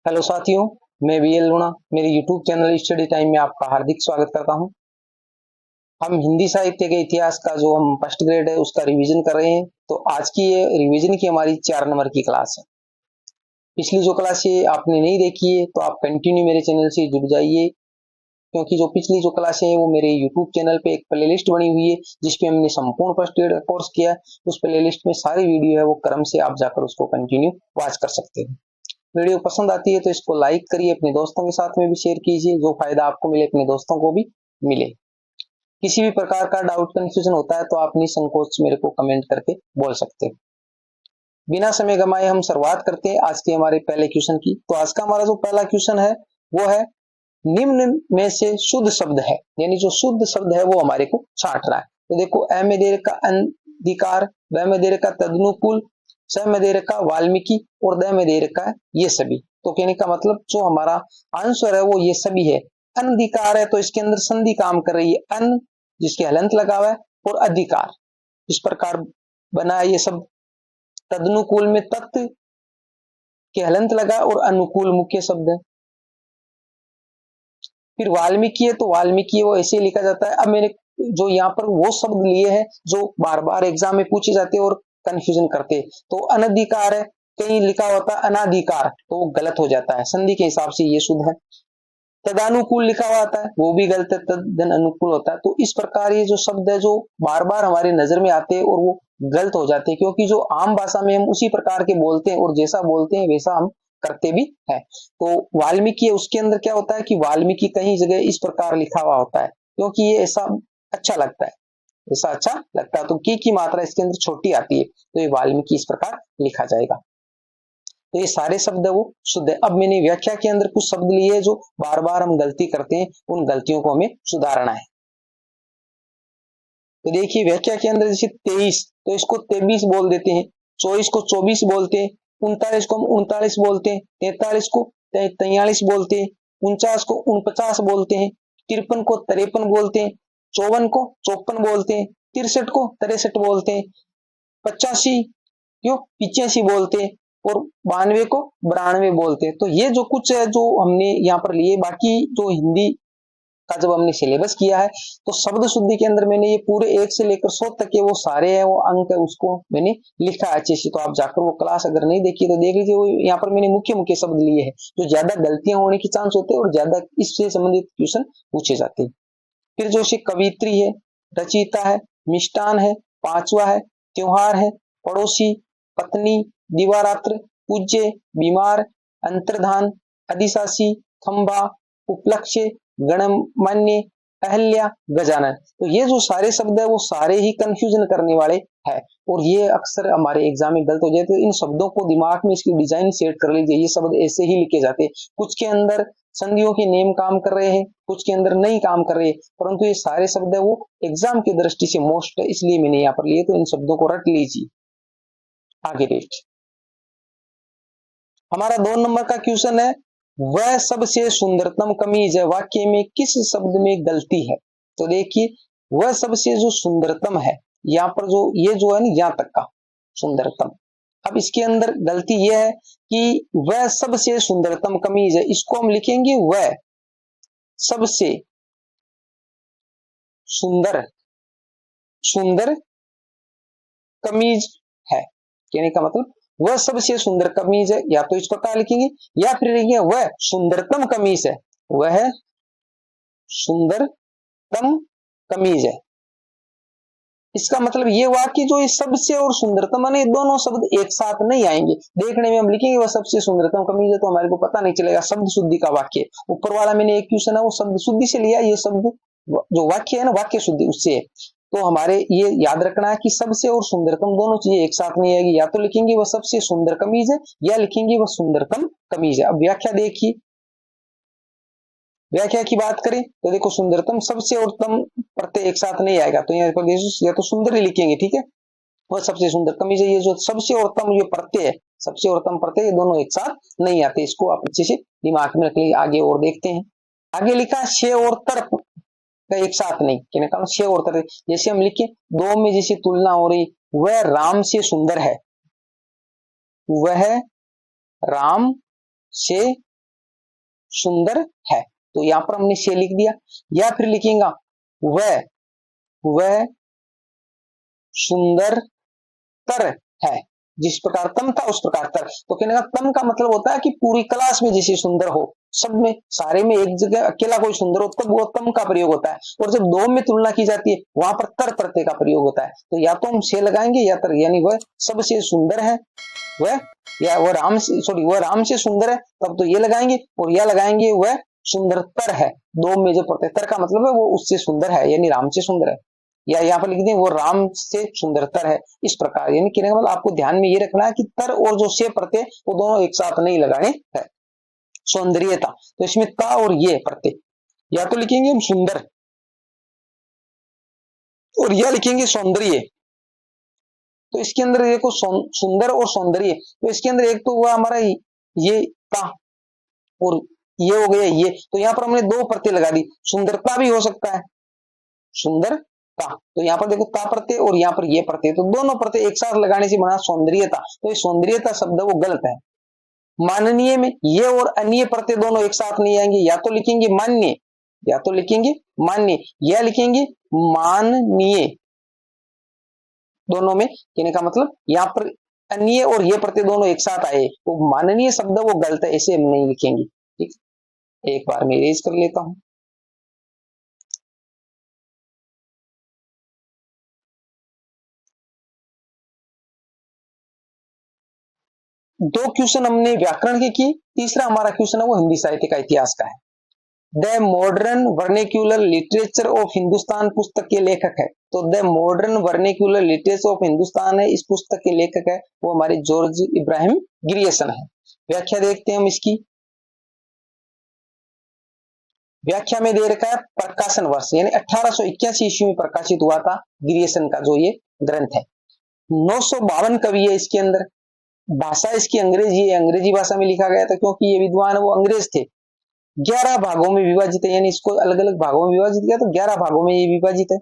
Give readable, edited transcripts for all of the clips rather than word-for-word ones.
Hello साथियों, मैं V L लूणा मेरे यूट्यूब चैनल स्टडी टाइम में आपका हार्दिक स्वागत करता हूं। हम हिंदी साहित्य के इतिहास का जो हम फर्स्ट ग्रेड है उसका रिवीजन कर रहे हैं। तो आज की ये रिवीजन की हमारी 4 नंबर की क्लास है। पिछली जो क्लास है आपने नहीं देखी है तो आप कंटिन्यू मेरे चैनल से जुड़ जाइए, क्योंकि जो पिछली जो क्लास है वो मेरे यूट्यूब चैनल पे एक प्लेलिस्ट बनी हुई है जिसपे हमने संपूर्ण फर्स्ट ग्रेड कोर्स किया। उस प्लेलिस्ट में सारी वीडियो है वो क्रम से आप जाकर उसको कंटिन्यू वॉच कर सकते हैं। वीडियो पसंद आती है तो इसको लाइक करिए, अपने दोस्तों के साथ में भी शेयर कीजिए, जो फायदा आपको मिले अपने दोस्तों को भी मिले। किसी भी प्रकार का डाउट कंफ्यूजन होता है तो आप निसंकोच मेरे को कमेंट करके बोल सकते हैं। बिना समय गमाए हम शुरुआत करते हैं आज के हमारे पहले क्वेश्चन की। तो आज का हमारा जो पहला क्वेश्चन है वो है निम्न में से शुद्ध शब्द है, यानी जो शुद्ध शब्द है वो हमारे को छांट रहा है। तो देखो, अ में दे रखा अधिकार, ब में दे रखा तदनुकूल, स में दे रखा वाल्मीकि और द में दे रखा है ये सभी। तो कहने का मतलब जो हमारा आंसर है वो ये सभी है। अनधिकार है तो इसके अंदर संधि काम कर रही है, अन जिसके हलंत लगा हुआ है और अधिकार, इस प्रकार बना है ये सब। तदनुकूल में तत् के हलंत लगा और अनुकूल मुख्य शब्द है। फिर वाल्मीकि है तो वाल्मीकि वो ऐसे लिखा जाता है। अब मैंने जो यहाँ पर वो शब्द लिए हैं जो बार बार एग्जाम में पूछे जाते हैं और कंफ्यूजन करते हैं। तो अनधिकार है, कहीं लिखा होता है अनाधिकार तो वो गलत हो जाता है, संधि के हिसाब से ये शुद्ध है। तदानुकूल लिखा हुआ आता है वो भी गलत है, तदन अनुकूल होता है। तो इस प्रकार ये जो शब्द है जो बार बार हमारे नजर में आते हैं और वो गलत हो जाते हैं, क्योंकि जो आम भाषा में हम उसी प्रकार के बोलते हैं और जैसा बोलते हैं वैसा हम करते भी है। तो वाल्मीकि उसके अंदर क्या होता है कि वाल्मीकि कहीं जगह इस प्रकार लिखा हुआ होता है क्योंकि ये ऐसा अच्छा लगता है, ऐसा अच्छा लगता है। तो की मात्रा इसके अंदर छोटी आती है तो ये वाल्मीकि इस प्रकार लिखा जाएगा। तो ये सारे शब्द है वो शुद्ध है। अब मैंने व्याख्या के अंदर कुछ शब्द लिए हैं जो बार बार हम गलती करते हैं, उन गलतियों को हमें सुधारना है। तो देखिए व्याख्या के अंदर जैसे 23 तो इसको 23 बोल देते हैं, 24 को 24 बोलते हैं, 39 को हम 39 बोलते हैं, 43 को 43 बोलते हैं, 49 को 49 बोलते हैं, 53 को 53 बोलते हैं, 54 को 54 बोलते हैं, 63 को 63 बोलते हैं, 85 क्यों 85 बोलते हैं और 92 को 92 बोलते हैं। तो ये जो कुछ है जो हमने यहाँ पर लिए, बाकी जो हिंदी का जब हमने सिलेबस किया है तो शब्द शुद्धि के अंदर मैंने ये पूरे 1 से लेकर 100 तक के वो सारे है वो अंक है उसको मैंने लिखा है अच्छे से। तो आप जाकर वो क्लास अगर नहीं देखी तो देख लीजिए। वो यहाँ पर मैंने मुख्य मुख्य शब्द लिए हैं जो ज्यादा गलतियां होने की चांस होते हैं और ज्यादा इससे संबंधित क्वेश्चन पूछे जाते हैं। फिर जो कवित्री है, रचयिता है, मिष्टान है, पांचवा है, त्योहार है, पड़ोसी, पत्नी, दिवारात्र, पूज्य, बीमार, अंतर्धान, अधिशासी, खंभा, उपलक्ष्य, गणमान्य, अहल्या, गजानन। तो ये जो सारे शब्द है वो सारे ही कंफ्यूजन करने वाले है और ये अक्सर हमारे एग्जाम में गलत हो जाते हैं। इन शब्दों को दिमाग में इसकी डिजाइन सेट कर लीजिए, ये शब्द ऐसे ही लिखे जाते हैं। कुछ के अंदर संधियों के नेम काम कर रहे हैं, कुछ के अंदर नहीं काम कर रहे हैं, परंतु ये सारे शब्द है वो एग्जाम की दृष्टि से मोस्ट है, इसलिए मैंने यहाँ पर लिए। तो इन शब्दों को रट लीजिए। आगे डेट हमारा 2 नंबर का क्वेश्चन है, वह सबसे सुंदरतम कमीज है, वाक्य में किस शब्द में गलती है। तो देखिए वह सबसे जो सुंदरतम है, यहाँ पर जो ये जो है ना यहाँ तक का सुंदरतम, अब इसके अंदर गलती यह है कि वह सबसे सुंदरतम कमीज है, इसको हम लिखेंगे वह सबसे सुंदर सुंदर कमीज है। कहने का मतलब वह सबसे सुंदर कमीज है, या तो इस प्रकार लिखेंगे या फिर लिखेंगे वह सुंदरतम कमीज है, वह सुंदरतम कमीज है। इसका मतलब ये हुआ कि जो इस सबसे और सुंदरतम है दोनों शब्द एक साथ नहीं आएंगे। देखने में हम लिखेंगे वह सबसे सुंदरतम कमीज है तो हमारे को पता नहीं चलेगा शब्द शुद्धि का वाक्य। ऊपर वाला मैंने एक क्वेश्चन है वो शब्द शुद्धि से लिया, ये शब्द जो वाक्य है ना वाक्य शुद्धि उससे है। तो हमारे ये याद रखना है कि सबसे और सुंदरतम दोनों चीजें एक साथ नहीं आएगी, या तो लिखेंगे वह सबसे सुंदर कमीज है या लिखेंगे वह सुंदरतम कमीज है। अब व्याख्या देखिए, व्याख्या की बात करें तो देखो सुंदरतम सबसे और तम प्रत्यय एक साथ नहीं आएगा, तो यहाँ पर या तो सुंदर ही लिखेंगे, ठीक है। वह सबसे सुंदर कमीज है, ये जो सबसे और तम ये प्रत्यय है, सबसे और तम प्रत्यय ये दोनों एक साथ नहीं आते, इसको आप अच्छे से दिमाग में रख लीजिए। आगे और देखते हैं, आगे लिखा शे और तर्क एक साथ नहीं, कहने का शे और तर्क। जैसे हम लिखे दो में जैसे तुलना हो रही, वह राम से सुंदर है, वह राम से सुंदर है। तो यहाँ पर हमने से लिख दिया, या फिर लिखेंगे वह सुंदर तर है। जिस प्रकार तम था उस प्रकार तर। तो कहने का तम का मतलब होता है कि पूरी क्लास में जैसे सुंदर हो, सब में सारे में एक जगह अकेला कोई सुंदर हो तब वो तम का प्रयोग होता है। और जब दो में तुलना की जाती है वहां पर तर प्रत्यय का प्रयोग होता है। तो या तो हम से लगाएंगे या तर, यानी वह सबसे सुंदर है, वह या वह राम से, सॉरी वह राम से सुंदर है, तब तो ये लगाएंगे, और या लगाएंगे वह सुंदरतर है। दो में जो प्रत्यय तर का मतलब है वो उससे सुंदर है, यानी राम से सुंदर है। या यहाँ पर लिख दें वो राम से सुंदरतर है। इस प्रकार यानी कहने का मतलब आपको ध्यान में ये रखना है कि तर और जो से प्रत्यय वो दोनों एक साथ नहीं लगाने हैं। सौंदर्यता, तो इसमें ता और ये प्रत्यय, या तो लिखेंगे हम सुंदर और या लिखेंगे सौंदर्य। तो इसके अंदर देखो सुंदर और सौंदर्य, तो इसके अंदर एक तो हुआ हमारा ये ता और ये हो गया ये। तो यहाँ पर हमने दो प्रत्यय लगा दी, सुंदरता भी हो सकता है, सुंदरता। तो यहाँ पर देखो ता प्रत्यय और यहाँ पर ये प्रत्यय, तो दोनों प्रत्यय एक साथ लगाने से बना सौंदर्यता। तो ये सौंदर्यता शब्द वो गलत है। माननीय में ये और अन्य प्रत्यय दोनों एक साथ नहीं आएंगे, या तो लिखेंगे मान्य, या तो लिखेंगे मान्य, या लिखेंगे माननीय। दोनों में कहने का मतलब यहाँ पर अन्य और ये प्रत्यय दोनों एक साथ आए, तो माननीय शब्द वो गलत है, ऐसे हम नहीं लिखेंगे। ठीक, एक बार मैं इरेज कर लेता हूं। दो क्वेश्चन हमने व्याकरण के किए, तीसरा हमारा क्वेश्चन है वो हिंदी साहित्य का इतिहास का है। The modern vernacular literature of Hindustan पुस्तक के लेखक है, तो the modern vernacular literature of Hindustan है, इस पुस्तक के लेखक है वो हमारे जॉर्ज इब्राहिम ग्रियर्सन है। व्याख्या देखते हैं हम इसकी। व्याख्या में दे रखा है प्रकाशन वर्ष, यानी 1881 ईस्वी में प्रकाशित हुआ था ग्रियर्सन का जो ये ग्रंथ है। 952 कवि है इसके अंदर। भाषा इसकी अंग्रेजी है, अंग्रेजी भाषा में लिखा गया था क्योंकि ये विद्वान वो अंग्रेज थे। 11 भागों में विभाजित है, यानी इसको अलग अलग भागों में विभाजित किया तो 11 भागों में ये विभाजित है।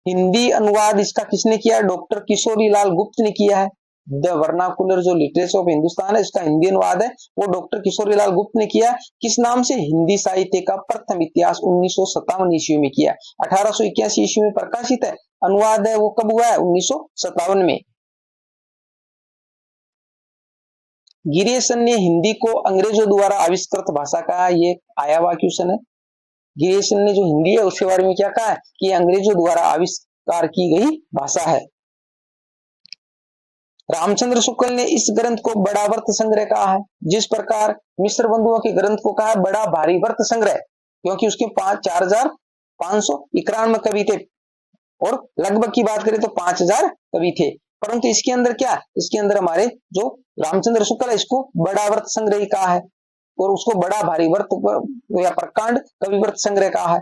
हिंदी अनुवाद इसका किसने किया? डॉक्टर किशोरी लाल गुप्त ने किया है। द वर्नाकुलर जो लिटरेचर ऑफ हिंदुस्तान है इसका हिंदी अनुवाद है वो डॉक्टर किशोरी लाल गुप्त ने किया। किस नाम से? हिंदी साहित्य का प्रथम इतिहास 1957 ईस्वी में किया। 1881 ईस्वी में प्रकाशित है। अनुवाद है वो कब हुआ है? 1957 में। गिरियसन ने हिंदी को अंग्रेजों द्वारा आविष्कृत भाषा कहा, ये आया हुआ क्वेश्चन है। गिरियसन ने जो हिंदी है उसके बारे में क्या कहा है कि अंग्रेजों द्वारा आविष्कार की गई भाषा है। रामचंद्र शुक्ल ने इस ग्रंथ को बड़ा वर्त संग्रह कहा है, जिस प्रकार मिश्र बंधुओं के ग्रंथ को कहा है बड़ा भारी वर्त संग्रह, क्योंकि उसके 4,591 कवि थे और लगभग की बात करें तो 5,000 कवि थे। परंतु इसके अंदर क्या, इसके अंदर हमारे जो रामचंद्र शुक्ल है इसको बड़ा वर्त संग्रह कहा है और उसको बड़ा भारी वर्त या प्रकांड कविवर्त संग्रह कहा है।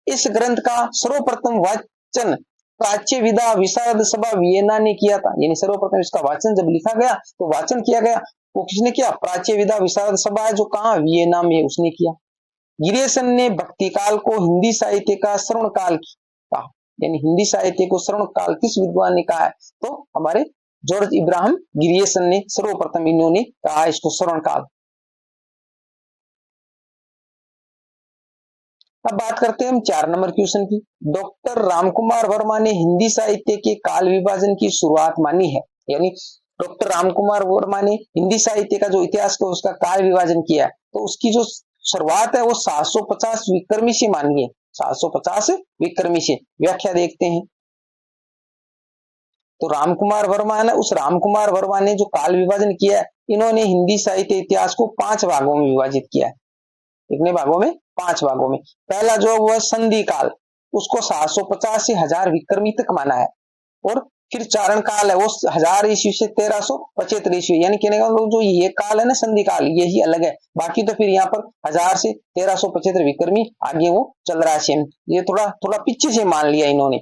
इस ग्रंथ का सर्वप्रथम वाचन प्राच्य विदा विशारद सभा वियना ने किया था, यानी सर्वप्रथम इसका वाचन जब लिखा गया तो वाचन किया गया वो किसने किया? प्राच्य विदा विशारद सभा है जो कहा वियना में उसने किया। गिरियसन ने भक्ति काल को हिंदी साहित्य का श्रवण काल कहा, यानी हिंदी साहित्य को श्रवण काल किस विद्वान ने कहा है? तो हमारे जॉर्ज इब्राहिम गिरियसन ने सर्वप्रथम इन्होंने कहा इसको श्रवण काल। अब बात करते हैं हम 4 नंबर क्वेश्चन की। डॉक्टर रामकुमार वर्मा ने हिंदी साहित्य के काल विभाजन की शुरुआत मानी है, यानी डॉक्टर रामकुमार वर्मा ने हिंदी साहित्य का जो इतिहास को उसका काल विभाजन किया है तो उसकी जो शुरुआत है वो 750 विक्रमी से मानी है, 750 विक्रमी से। व्याख्या देखते हैं। तो रामकुमार वर्मा है ना, उस रामकुमार वर्मा ने जो काल विभाजन किया है इन्होंने हिंदी साहित्य इतिहास को 5 भागों में विभाजित किया है। कितने भागों में? 5 भागों में। पहला जो वह संधि काल उसको 750 से 1000 विक्रमी तक माना है और फिर चारण काल है वो 1000 ईस्वी से 1375 ईस्वी, यानी कहने का जो ये काल है ना संधि काल यही अलग है, बाकी तो फिर यहाँ पर 1000 से 1375 विक्रमी आगे वो चल रहा है। ये थोड़ा थोड़ा पीछे से मान लिया इन्होंने।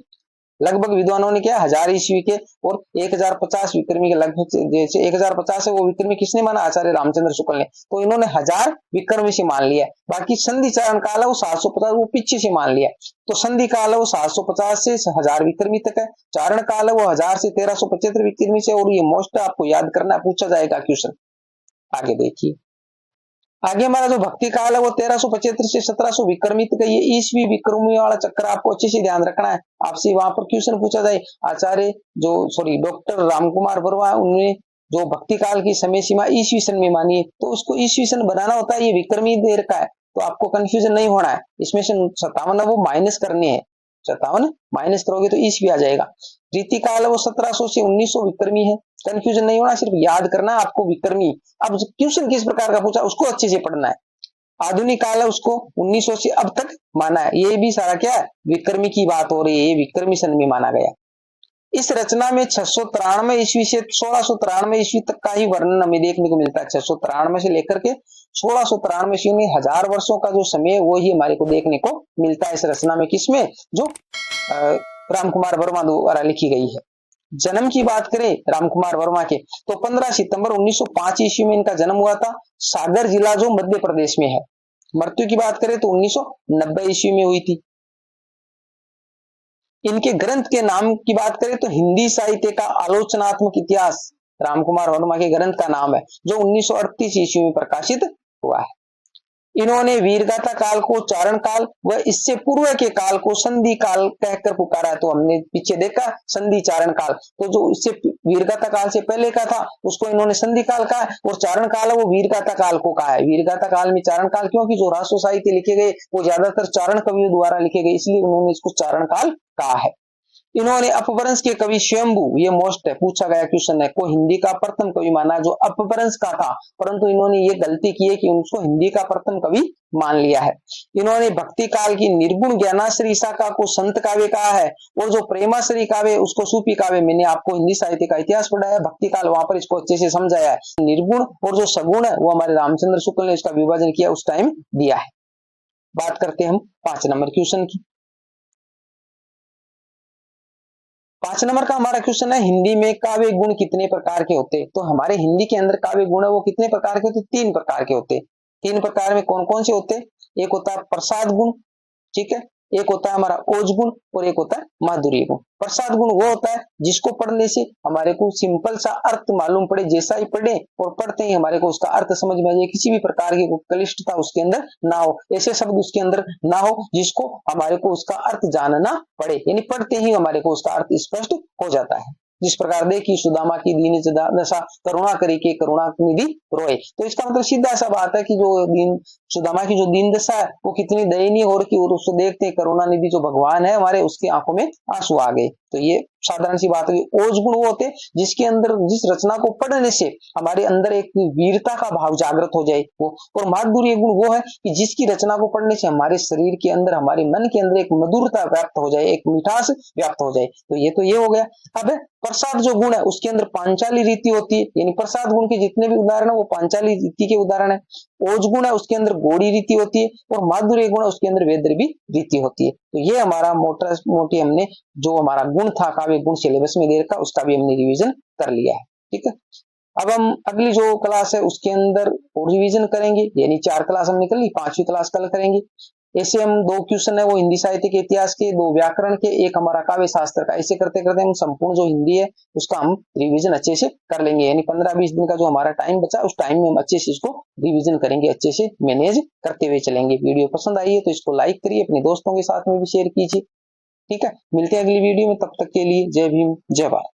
लगभग विद्वानों ने क्या 1000 ईस्वी के और 1050 विक्रमी के लगभग, जैसे 1050 है वो विक्रमी किसने माना? आचार्य रामचंद्र शुक्ल ने। तो इन्होंने 1000 विक्रमी से मान लिया। बाकी संधि चारण काल है वो 750 वो पीछे से मान लिया। तो संधि काल है वो 750 से 1000 विक्रमी तक है। चारण काल है वो 1000 से 1375 विक्रमी से। और ये मोस्ट आपको याद करना पूछा जाएगा क्वेश्चन। आगे देखिए। आगे हमारा जो भक्ति काल है वो 1375 से 1700 विक्रमित का ये ईस्वी विक्रमी वाला चक्कर आपको अच्छे से ध्यान रखना है। आपसे वहां पर क्वेश्चन पूछा जाए आचार्य डॉक्टर रामकुमार वर्मा उन्होंने जो भक्ति काल की समय सीमा ईस्वी सन में मानी है, तो उसको ईस्वी सन बनाना होता है, ये विक्रमी देर का है, तो आपको कंफ्यूजन नहीं होना है। इसमें से 57 वो माइनस करनी है, 57 माइनस करोगे तो ईस्वी आ जाएगा। रीति काल है वो 1700 से 1900 विक्रमी है, कंफ्यूजन नहीं होना, सिर्फ याद करना है आपको विक्रमी। अब क्वेश्चन किस प्रकार का पूछा उसको अच्छे से पढ़ना है। आधुनिक काल है उसको 1900 से अब तक माना है, ये भी सारा क्या है विक्रमी की बात हो रही है, ये विक्रमी सन में माना गया। इस रचना में 693 ईस्वी से 1693 ईस्वी तक का ही वर्णन हमें देखने को मिलता है। 693 से लेकर के 1693 ईस्वी में 1000 वर्षों का जो समय वो ही हमारे को देखने को मिलता है इस रचना में, किसमें जो रामकुमार वर्मा द्वारा लिखी गई है। जन्म की बात करें रामकुमार वर्मा के तो 15 सितंबर 1905 ईस्वी में इनका जन्म हुआ था, सागर जिला जो मध्य प्रदेश में है। मृत्यु की बात करें तो 1990 ईस्वी में हुई थी। इनके ग्रंथ के नाम की बात करें तो हिंदी साहित्य का आलोचनात्मक इतिहास रामकुमार वर्मा के ग्रंथ का नाम है, जो 1938 ईस्वी में प्रकाशित हुआ है। इन्होंने वीरगाथा काल को चारण काल व इससे पूर्व के काल को संधि काल कहकर पुकारा। तो हमने पीछे देखा संधि चारण काल, तो जो इससे वीरगाथा काल से पहले का था उसको इन्होंने संधि काल कहा, और चारण काल है वो वीरगाथा काल को कहा है। वीरगाथा काल में चारण काल, क्योंकि जो राष्ट्र साहित्य लिखे गए वो ज्यादातर चारण कवियों द्वारा लिखे गए, इसलिए उन्होंने इसको चारण काल कहा है। इन्होंने अपभ्रंश के कवि स्वयंभू, ये मोस्ट है, पूछा गया क्वेश्चन है, को हिंदी का प्रथम कवि माना जो अपभ्रंश का था, परंतु इन्होंने ये गलती की है कि उनको हिंदी का प्रथम कवि मान लिया है। इन्होंने भक्ति काल की निर्गुण ज्ञानाश्री शाखा को संत काव्य कहा है, और जो प्रेमाश्री काव्य उसको सूफी काव्य। मैंने आपको हिंदी साहित्य का इतिहास पढ़ाया है, भक्ति काल वहां पर इसको अच्छे से समझाया है। निर्गुण और जो सगुण है वो हमारे रामचंद्र शुक्ल ने इसका विभाजन किया, उस टाइम दिया है। बात करते हैं हम 5 नंबर क्वेश्चन की। 5 नंबर का हमारा क्वेश्चन है, हिंदी में काव्य गुण कितने प्रकार के होते हैं? तो हमारे हिंदी के अंदर काव्य गुण है वो कितने प्रकार के होते? 3 प्रकार के होते हैं। 3 प्रकार में कौन कौन से होते हैं? एक होता है प्रसाद गुण, ठीक है, एक होता है हमारा ओज गुण, और एक होता है माधुर्य गुण। प्रसाद गुण वो होता है जिसको पढ़ने से हमारे को सिंपल सा अर्थ मालूम पड़े, जैसा ही पढ़े और पढ़ते ही हमारे को उसका अर्थ समझ में आ जाए, किसी भी प्रकार की क्लिष्टता उसके अंदर ना हो, ऐसे शब्द उसके अंदर ना हो जिसको हमारे को उसका अर्थ जानना पड़े, यानी पढ़ते ही हमारे को उसका अर्थ स्पष्ट हो जाता है। जिस प्रकार देखी सुदामा की दीन दशा, करुणा करी के करुणा निधि रोए। तो इसका मतलब सीधा सा बात है कि जो सुदामा की जो दीन दशा है वो कितनी दयनीय हो रही, और उसको देखते हैं करुणा निधि जो भगवान है हमारे, उसकी आंखों में आंसू आ गए। तो ये साधारण सी बात है। ओज गुण वो होते जिसके अंदर, जिस रचना को पढ़ने से हमारे अंदर एक वीरता का भाव जागृत हो जाए वो। और माधुर्य गुण वो है कि जिसकी रचना को पढ़ने से हमारे शरीर के अंदर, हमारे मन के अंदर एक मधुरता व्याप्त हो जाए, एक मिठास व्याप्त हो जाए। तो ये हो गया। अब प्रसाद जो गुण है उसके अंदर पांचाली रीति होती है, यानी प्रसाद गुण के जितने भी उदाहरण है वो पांचाली रीति के उदाहरण है। ओज गुण है उसके अंदर गौड़ी रीति होती है, और माधुर्य गुण है उसके अंदर वैदर्भी रीति होती है। तो ये हमारा मोटी हमने जो हमारा गुण था काव्य गुण सिलेबस में दे रखा, उसका भी हमने रिवीजन कर लिया है, ठीक है। अब हम अगली जो क्लास है उसके अंदर और रिवीजन करेंगे, यानी 4 क्लास हमने कर ली, 5वीं क्लास कल करेंगे। ऐसे हम 2 क्वेश्चन है वो हिंदी साहित्य के इतिहास के, 2 व्याकरण के, एक हमारा काव्य शास्त्र का। ऐसे करते करते हम संपूर्ण जो हिंदी है उसका हम रिवीजन अच्छे से कर लेंगे, यानी 15-20 दिन का जो हमारा टाइम बचा उस टाइम में हम अच्छे से इसको रिवीजन करेंगे, अच्छे से मैनेज करते हुए चलेंगे। वीडियो पसंद आई है तो इसको लाइक करिए, अपने दोस्तों के साथ में भी शेयर कीजिए, ठीक है। मिलते हैं अगली वीडियो में, तब तक के लिए जय भीम जय भारत।